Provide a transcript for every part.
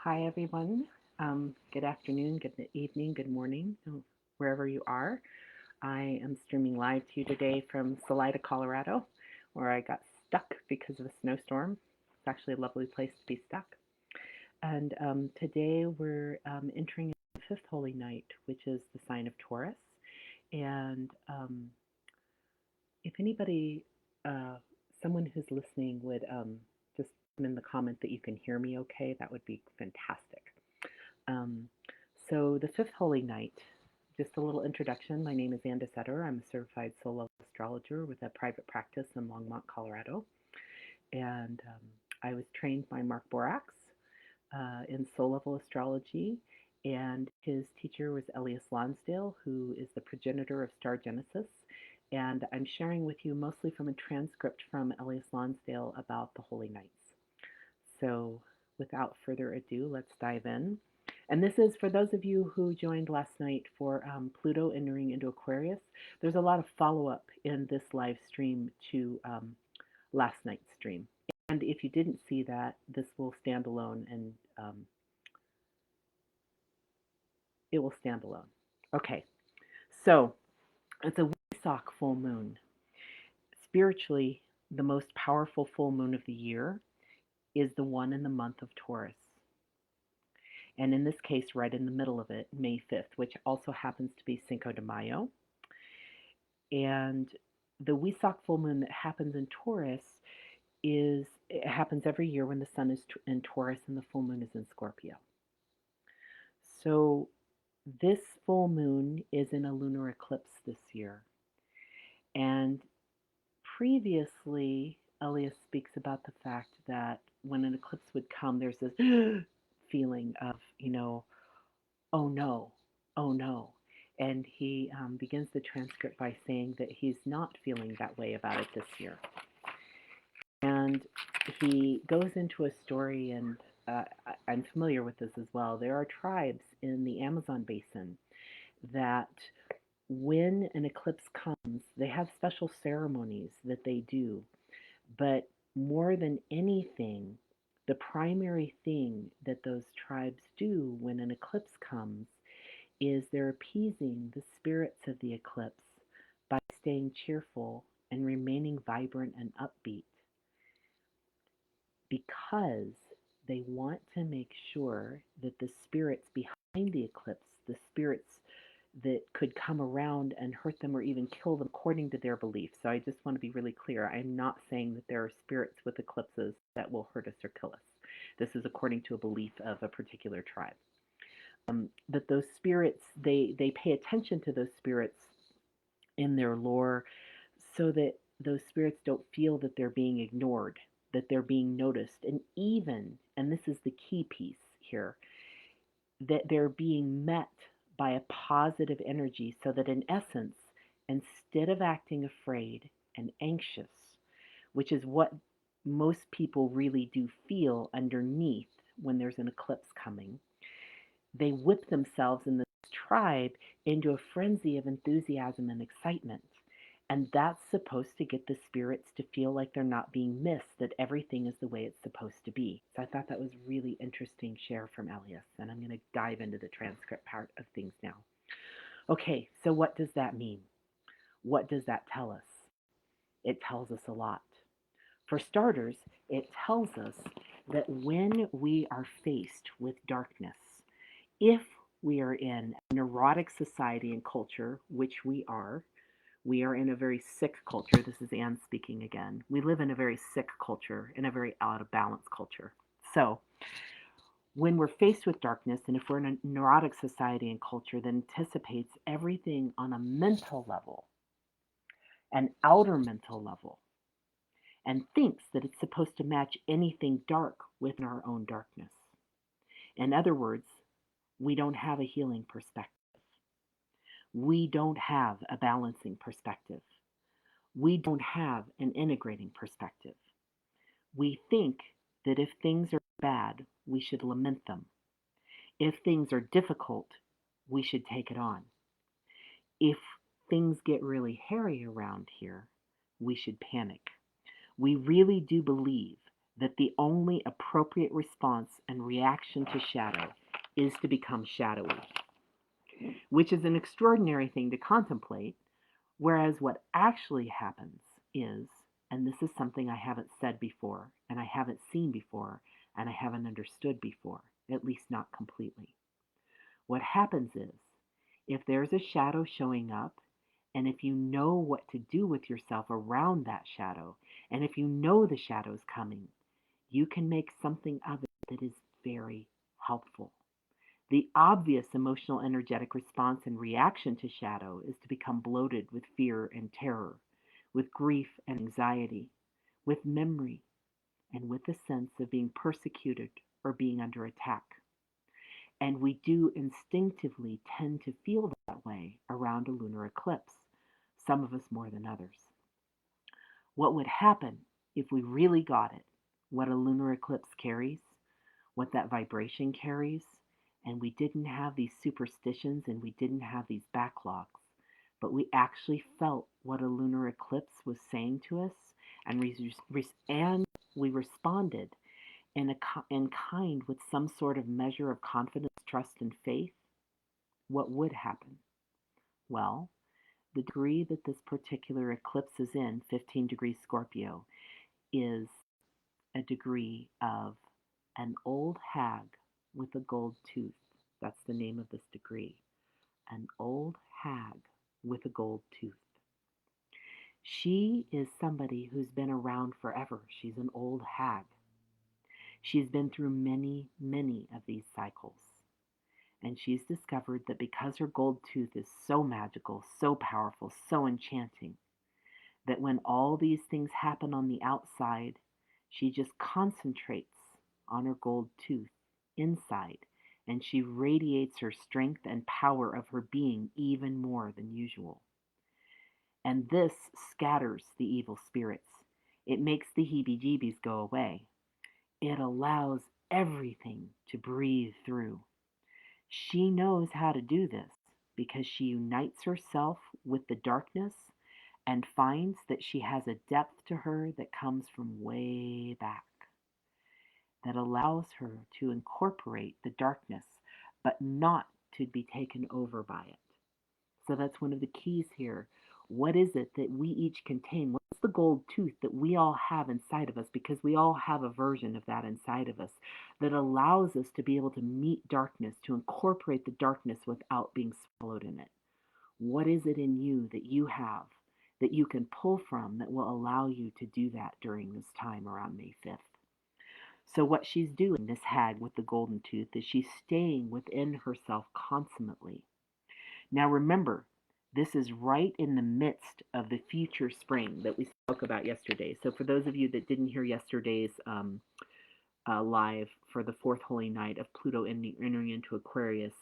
Hi, everyone. Good afternoon, good evening, good morning, wherever you are. I am streaming live to you today from Salida, Colorado, where I got stuck because of a snowstorm. It's actually a lovely place to be stuck. And today we're entering the fifth holy night, which is the sign of Taurus. And if anybody, uh, someone who's listening would just put in the comment that you can hear me okay, that would be fantastic. Um, so the fifth holy night, just a little introduction. My name is DeSutter. I'm a certified soul level astrologer with a private practice in Longmont, Colorado. And I was trained by Mark Borax in soul level astrology. And his teacher was Ellias Lonsdale, who is the progenitor of star genesis. And I'm sharing with you mostly from a transcript from Ellias Lonsdale about the holy nights. So without further ado, let's dive in. And this is for those of you who joined last night for Pluto entering into Aquarius. There's a lot of follow-up in this live stream to last night's stream. And if you didn't see that, this will stand alone and it will stand alone. Okay, so it's a Wesak full moon. Spiritually, the most powerful full moon of the year is the one in the month of Taurus. And in this case, right in the middle of it, May 5th, which also happens to be Cinco de Mayo. And the Wesak full moon that happens in Taurus it happens every year when the sun is in Taurus and the full moon is in Scorpio. So this full moon is in a lunar eclipse this year. And previously, Elias speaks about the fact that when an eclipse would come, there's this feeling of, oh no, oh no. And he begins the transcript by saying that he's not feeling that way about it this year. And he goes into a story, and I'm familiar with this as well. There are tribes in the Amazon basin that when an eclipse comes, they have special ceremonies that they do. But more than anything, the primary thing that those tribes do when an eclipse comes is they're appeasing the spirits of the eclipse by staying cheerful and remaining vibrant and upbeat, because they want to make sure that the spirits behind the eclipse, the spirits that could come around and hurt them or even kill them according to their beliefs. So I just want to be really clear. I'm not saying that there are spirits with eclipses that will hurt us or kill us. This is according to a belief of a particular tribe. That those spirits, they pay attention to those spirits in their lore so that those spirits don't feel that they're being ignored, that they're being noticed, and even, and this is the key piece here, that they're being met by a positive energy, so that in essence, instead of acting afraid and anxious, which is what most people really do feel underneath when there's an eclipse coming, they whip themselves in this tribe into a frenzy of enthusiasm and excitement. And that's supposed to get the spirits to feel like they're not being missed, that everything is the way it's supposed to be. So I thought that was really interesting share from Elias, and I'm going to dive into the transcript part of things now. Okay, so what does that mean? What does that tell us? It tells us a lot. For starters, it tells us that when we are faced with darkness, if we are in a neurotic society and culture, which we are in a very sick culture. This is Anne speaking again. We live in a very sick culture, in a very out of balance culture. So when we're faced with darkness, and if we're in a neurotic society and culture that anticipates everything on a mental level, an outer mental level, and thinks that it's supposed to match anything dark within our own darkness. In other words, we don't have a healing perspective. We don't have a balancing perspective. We don't have an integrating perspective. We think that if things are bad, we should lament them. If things are difficult, we should take it on. If things get really hairy around here, we should panic. We really do believe that the only appropriate response and reaction to shadow is to become shadowy, which is an extraordinary thing to contemplate, whereas what actually happens is, and this is something I haven't said before, and I haven't seen before, and I haven't understood before, at least not completely. What happens is, if there's a shadow showing up, and if you know what to do with yourself around that shadow, and if you know the shadow's coming, you can make something of it that is very helpful. The obvious emotional energetic response and reaction to shadow is to become bloated with fear and terror, with grief and anxiety, with memory, and with a sense of being persecuted or being under attack. And we do instinctively tend to feel that way around a lunar eclipse, some of us more than others. What would happen if we really got it, what a lunar eclipse carries, what that vibration carries, and we didn't have these superstitions and we didn't have these backlogs, but we actually felt what a lunar eclipse was saying to us, and we responded in kind with some sort of measure of confidence, trust, and faith, what would happen? Well, the degree that this particular eclipse is in, 15 degrees Scorpio, is a degree of an old hag with a gold tooth. That's the name of this degree. An old hag with a gold tooth. She is somebody who's been around forever. She's an old hag. She's been through many, many of these cycles. And she's discovered that because her gold tooth is so magical, so powerful, so enchanting, that when all these things happen on the outside, she just concentrates on her gold tooth inside, and she radiates her strength and power of her being even more than usual. And this scatters the evil spirits. It makes the heebie-jeebies go away. It allows everything to breathe through. She knows how to do this because she unites herself with the darkness and finds that she has a depth to her that comes from way back, that allows her to incorporate the darkness, but not to be taken over by it. So that's one of the keys here. What is it that we each contain? What's the gold tooth that we all have inside of us? Because we all have a version of that inside of us that allows us to be able to meet darkness, to incorporate the darkness without being swallowed in it. What is it in you that you have that you can pull from that will allow you to do that during this time around May 5th? So what she's doing, this hag with the golden tooth, is she's staying within herself consummately. Now remember, this is right in the midst of the future spring that we spoke about yesterday. So for those of you that didn't hear yesterday's live for the fourth holy night of Pluto entering into Aquarius,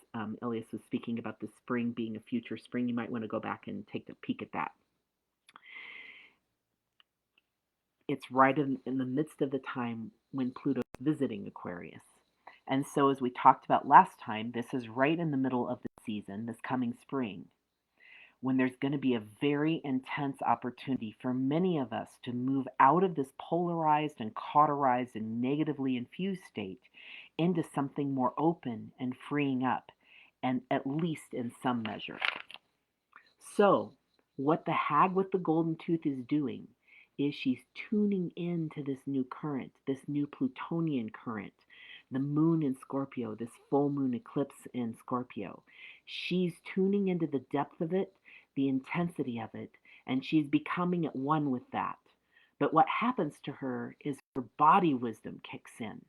Ellias was speaking about the spring being a future spring. You might want to go back and take a peek at that. It's right in the midst of the time when Pluto is visiting Aquarius. And so as we talked about last time, this is right in the middle of the season, this coming spring, when there's going to be a very intense opportunity for many of us to move out of this polarized and cauterized and negatively infused state into something more open and freeing up, and at least in some measure. So, what the hag with the golden tooth is doing is she's tuning into this new current, this new Plutonian current, the moon in Scorpio, this full moon eclipse in Scorpio. She's tuning into the depth of it, the intensity of it, and she's becoming at one with that. But what happens to her is her body wisdom kicks in.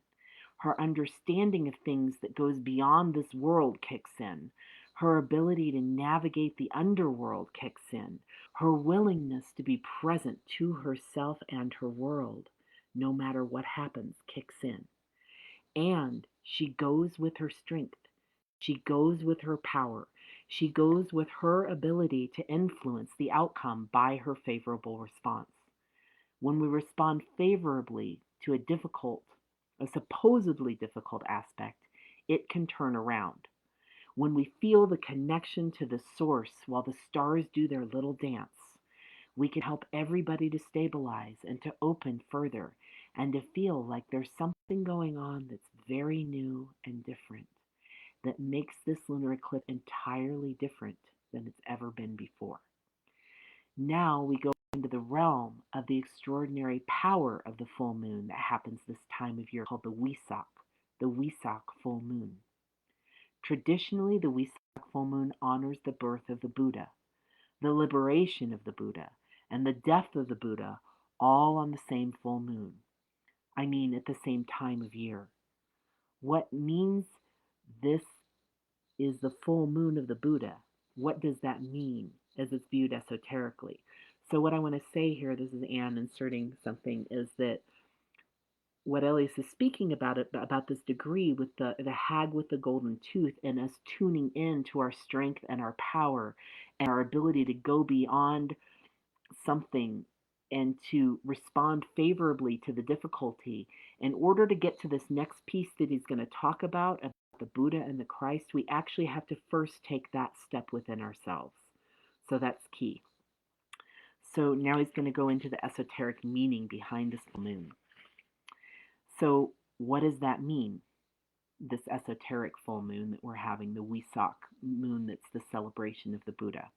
Her understanding of things that goes beyond this world kicks in. Her ability to navigate the underworld kicks in. Her willingness to be present to herself and her world, no matter what happens, kicks in. And she goes with her strength. She goes with her power. She goes with her ability to influence the outcome by her favorable response. When we respond favorably to a supposedly difficult aspect, it can turn around. When we feel the connection to the source while the stars do their little dance, we can help everybody to stabilize and to open further. and to feel like there's something going on that's very new and different that makes this lunar eclipse entirely different than it's ever been before. Now we go into the realm of the extraordinary power of the full moon that happens this time of year, called the Wesak Full Moon. Traditionally, the Wesak Full Moon honors the birth of the Buddha, the liberation of the Buddha, and the death of the Buddha, all on the same full moon. I mean, at the same time of year. What means this is the full moon of the Buddha? What does that mean as it's viewed esoterically? So what I want to say here, this is Anne inserting something, is that what Ellias is speaking about this degree with the hag with the golden tooth, and us tuning in to our strength and our power and our ability to go beyond something and to respond favorably to the difficulty. In order to get to this next piece that he's going to talk about the Buddha and the Christ, we actually have to first take that step within ourselves. So that's key. So now he's going to go into the esoteric meaning behind this moon. So what does that mean? This esoteric full moon that we're having, the Wesak moon that's the celebration of the Buddha.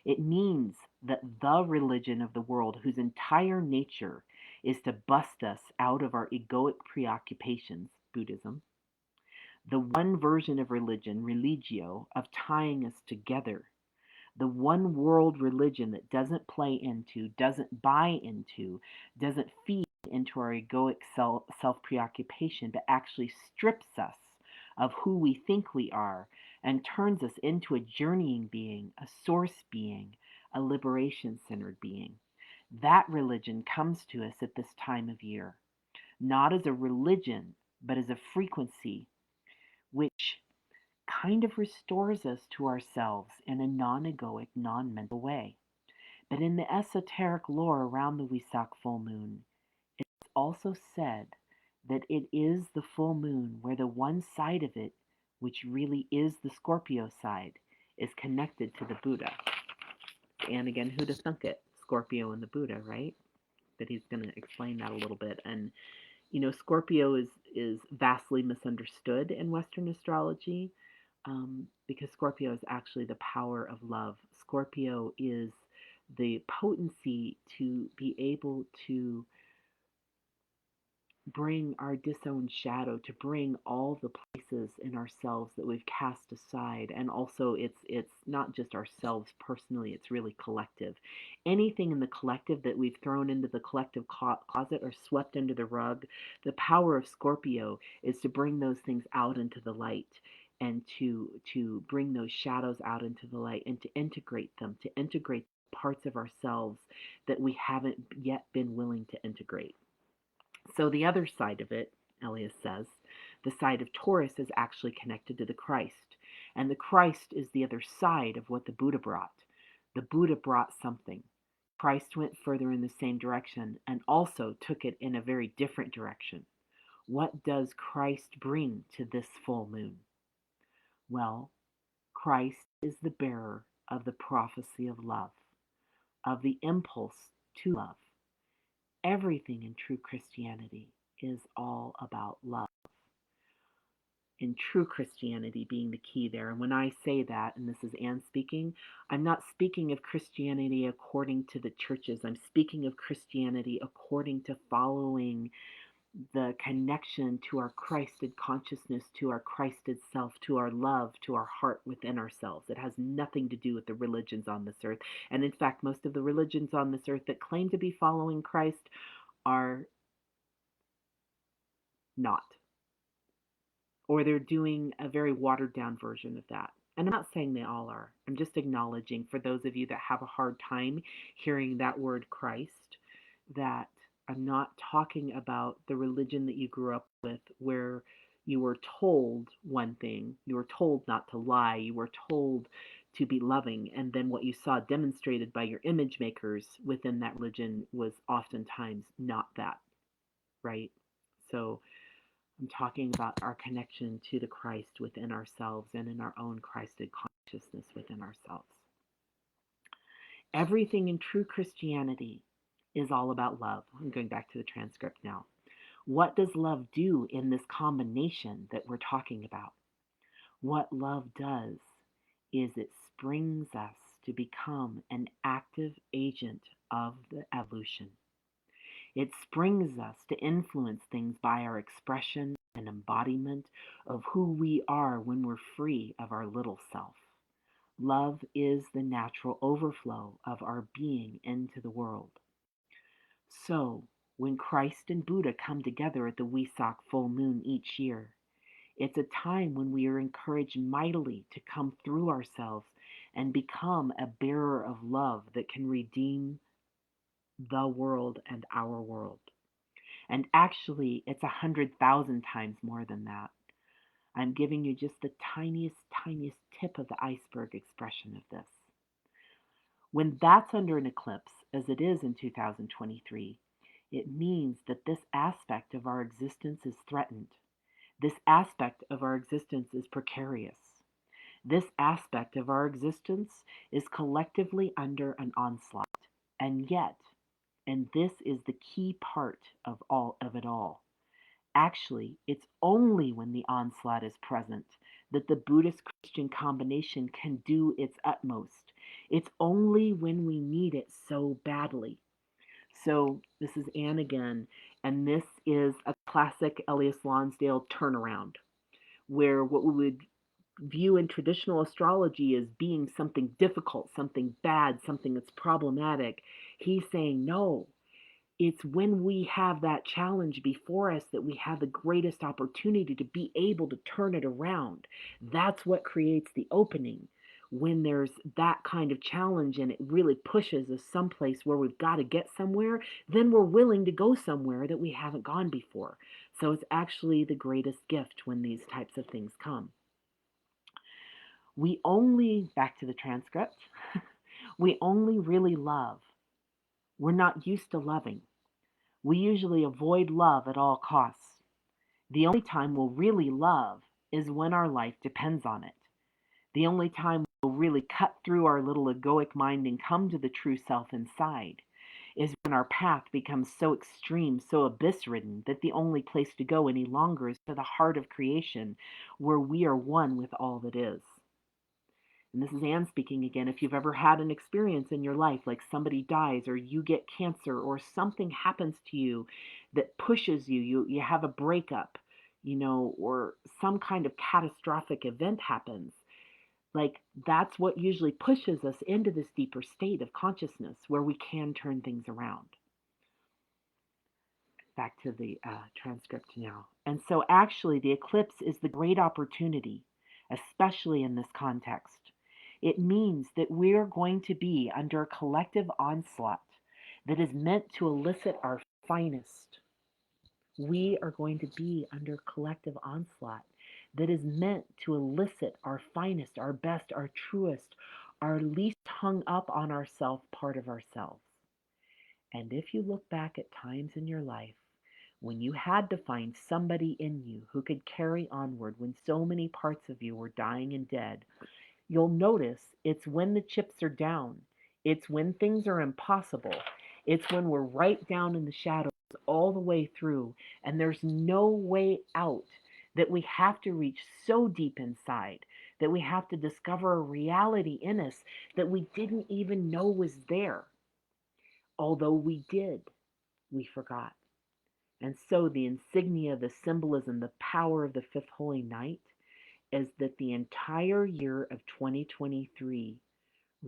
It means that the religion of the world, whose entire nature is to bust us out of our egoic preoccupations, Buddhism, the one version of religion, religio, of tying us together, the one world religion that doesn't play into, doesn't buy into, doesn't feed into our egoic self-preoccupation, but actually strips us of who we think we are and turns us into a journeying being, a source being, a liberation-centered being. That religion comes to us at this time of year, not as a religion, but as a frequency which kind of restores us to ourselves in a non-egoic, non-mental way. But in the esoteric lore around the Wesak full moon, it's also said that it is the full moon where the one side of it, which really is the Scorpio side, is connected to the Buddha. And again, who'd have thunk it? Scorpio and the Buddha, right? But he's going to explain that a little bit. And Scorpio is vastly misunderstood in Western astrology, because Scorpio is actually the power of love. Scorpio is the potency to be able to bring our disowned shadow, to bring all the places in ourselves that we've cast aside. And also it's not just ourselves personally, it's really collective. Anything in the collective that we've thrown into the collective closet or swept under the rug, the power of Scorpio is to bring those things out into the light, and to bring those shadows out into the light, and to integrate them, to integrate parts of ourselves that we haven't yet been willing to integrate. So the other side of it, Ellias says, the side of Taurus is actually connected to the Christ. And the Christ is the other side of what the Buddha brought. The Buddha brought something. Christ went further in the same direction and also took it in a very different direction. What does Christ bring to this full moon? Well, Christ is the bearer of the prophecy of love, of the impulse to love. Everything in true Christianity is all about love. In true Christianity being the key there. And when I say that, and this is Anne speaking, I'm not speaking of Christianity according to the churches. I'm speaking of Christianity according to following the connection to our Christed consciousness, to our Christed self, to our love, to our heart within ourselves. It has nothing to do with the religions on this earth. And in fact, most of the religions on this earth that claim to be following Christ are not. Or they're doing a very watered down version of that. And I'm not saying they all are. I'm just acknowledging, for those of you that have a hard time hearing that word Christ, that I'm not talking about the religion that you grew up with, where you were told one thing, you were told not to lie, you were told to be loving, and then what you saw demonstrated by your image makers within that religion was oftentimes not that, right? So I'm talking about our connection to the Christ within ourselves and in our own Christed consciousness within ourselves. Everything in true Christianity is all about love. I'm going back to the transcript now. What does love do in this combination that we're talking about? What love does is it springs us to become an active agent of the evolution. It springs us to influence things by our expression and embodiment of who we are when we're free of our little self. Love is the natural overflow of our being into the world. So, when Christ and Buddha come together at the Wesak Full Moon each year, it's a time when we are encouraged mightily to come through ourselves and become a bearer of love that can redeem the world and our world. And actually, it's 100,000 times more than that. I'm giving you just the tiniest, tiniest tip of the iceberg expression of this. When that's under an eclipse, as it is in 2023, it means that this aspect of our existence is threatened. This aspect of our existence is precarious. This aspect of our existence is collectively under an onslaught. And yet, and this is the key part of it all, actually, it's only when the onslaught is present that the Buddhist Christian combination can do its utmost. It's only when we need it so badly. So, this is Anne again, and this is a classic Ellias Lonsdale turnaround, where what we would view in traditional astrology as being something difficult, something bad, something that's problematic, he's saying no. It's when we have that challenge before us that we have the greatest opportunity to be able to turn it around. That's what creates the opening. When there's that kind of challenge and it really pushes us someplace where we've got to get somewhere, then we're willing to go somewhere that we haven't gone before. So it's actually the greatest gift when these types of things come. We only, back to the transcript, we only really love. We're not used to loving. We usually avoid love at all costs. The only time we'll really love is when our life depends on it. The only time we'll really cut through our little egoic mind and come to the true self inside is when our path becomes so extreme, so abyss-ridden, that the only place to go any longer is to the heart of creation, where we are one with all that is. And this is Anne speaking again. If you've ever had an experience in your life, like somebody dies or you get cancer or something happens to you that pushes you have a breakup, or some kind of catastrophic event happens, like that's what usually pushes us into this deeper state of consciousness where we can turn things around. Back to the transcript now. And so actually the eclipse is the great opportunity, especially in this context. It means that we're going to be under a collective onslaught that is meant to elicit our finest. We are going to be under collective onslaught that is meant to elicit our finest, our best, our truest, our least hung up on ourself part of ourselves. And if you look back at times in your life when you had to find somebody in you who could carry onward when so many parts of you were dying and dead, you'll notice it's when the chips are down. It's when things are impossible. It's when we're right down in the shadows all the way through and there's no way out, that we have to reach so deep inside, that we have to discover a reality in us that we didn't even know was there. Although we did, we forgot. And so the insignia, the symbolism, the power of the fifth holy night is that the entire year of 2023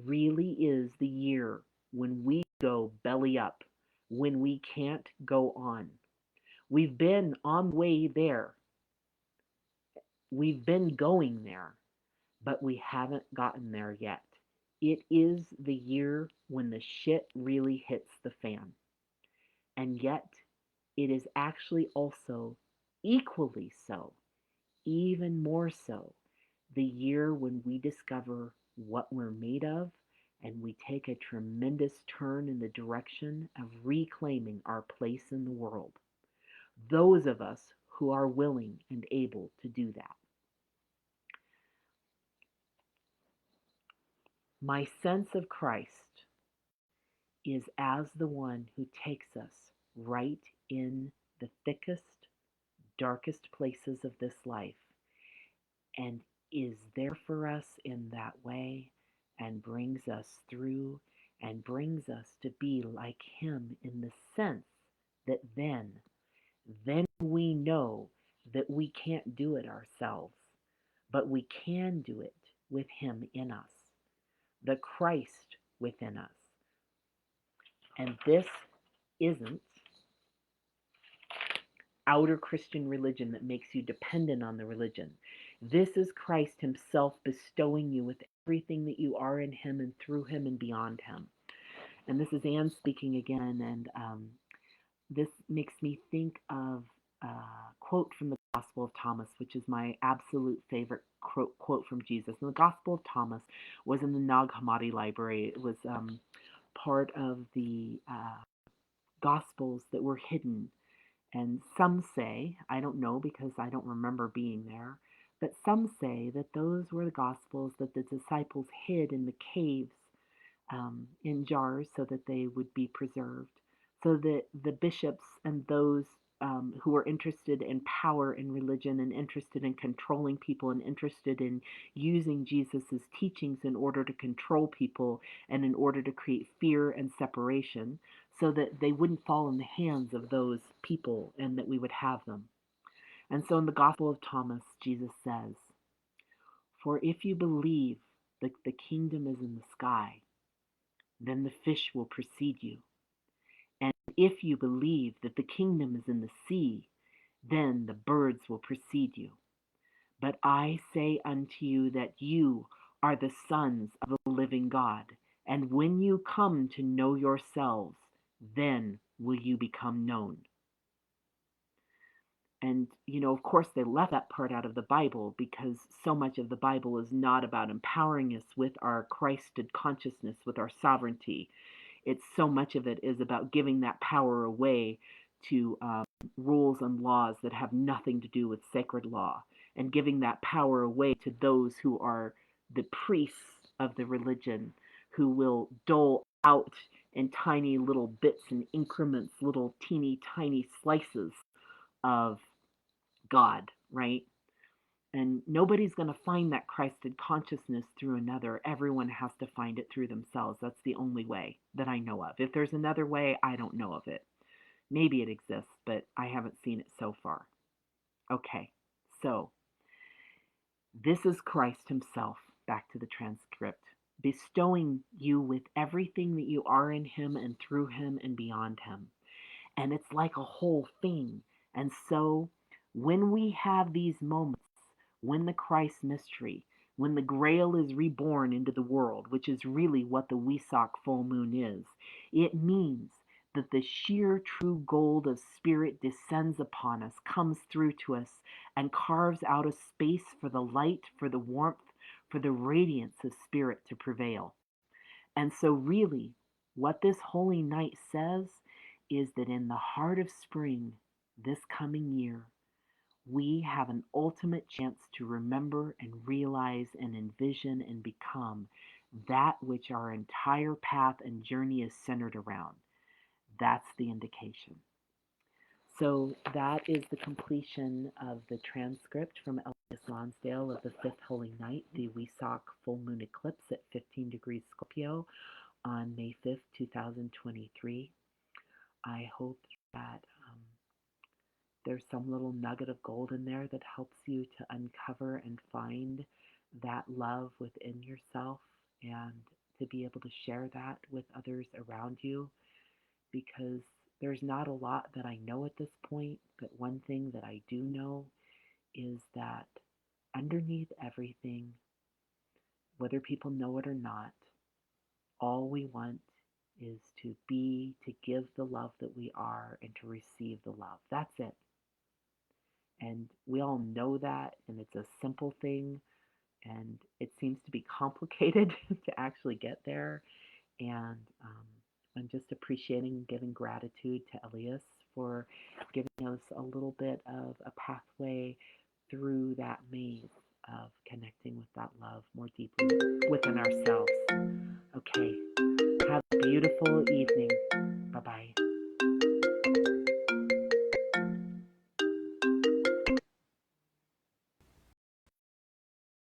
really is the year when we go belly up, when we can't go on. We've been on the way there. We've been going there, but we haven't gotten there yet. It is the year when the shit really hits the fan. And yet, it is actually also equally so, even more so, the year when we discover what we're made of and we take a tremendous turn in the direction of reclaiming our place in the world. Those of us who are willing and able to do that. My sense of Christ is as the one who takes us right in the thickest, darkest places of this life and is there for us in that way and brings us through and brings us to be like him in the sense that then we know that we can't do it ourselves, but we can do it with him in us, the Christ within us. And this isn't outer Christian religion that makes you dependent on the religion. This is Christ himself bestowing you with everything that you are in him and through him and beyond him. And this is Anne speaking again, and this makes me think of a quote from the Gospel of Thomas, which is my absolute favorite quote from Jesus. And the Gospel of Thomas was in the Nag Hammadi library. It was part of the Gospels that were hidden. And some say, I don't know because I don't remember being there, but some say that those were the Gospels that the disciples hid in the caves in jars so that they would be preserved, so that the bishops and those who were interested in power and religion and interested in controlling people and interested in using Jesus's teachings in order to control people and in order to create fear and separation, so that they wouldn't fall in the hands of those people and that we would have them. And so in the Gospel of Thomas, Jesus says, "For if you believe that the kingdom is in the sky, then the fish will precede you. And if you believe that the kingdom is in the sea, then the birds will precede you. But I say unto you that you are the sons of the living God. And when you come to know yourselves, then will you become known." And, of course, they left that part out of the Bible because so much of the Bible is not about empowering us with our Christed consciousness, with our sovereignty. It's so much of it is about giving that power away to rules and laws that have nothing to do with sacred law, and giving that power away to those who are the priests of the religion, who will dole out in tiny little bits and increments, little teeny tiny slices of God, right? And nobody's going to find that Christed consciousness through another. Everyone has to find it through themselves. That's the only way that I know of. If there's another way, I don't know of it. Maybe it exists, but I haven't seen it so far. Okay, so this is Christ himself, back to the transcript, bestowing you with everything that you are in him and through him and beyond him. And it's like a whole thing. And so when we have these moments, when the Christ mystery, when the Grail is reborn into the world, which is really what the Wesak Full Moon is, it means that the sheer true gold of spirit descends upon us, comes through to us, and carves out a space for the light, for the warmth, for the radiance of spirit to prevail. And so really, what this holy night says is that in the heart of spring, this coming year, we have an ultimate chance to remember and realize and envision and become that which our entire path and journey is centered around. That's the indication. So that is the completion of the transcript from Ellias Lonsdale of the Fifth Holy Night, the Wesak Full Moon Eclipse at 15 degrees Scorpio on May 5th, 2023. I hope that there's some little nugget of gold in there that helps you to uncover and find that love within yourself and to be able to share that with others around you, because there's not a lot that I know at this point, but one thing that I do know is that underneath everything, whether people know it or not, all we want is to be, to give the love that we are and to receive the love. That's it. And we all know that, and it's a simple thing, and it seems to be complicated to actually get there. And I'm just appreciating and giving gratitude to Ellias for giving us a little bit of a pathway through that maze.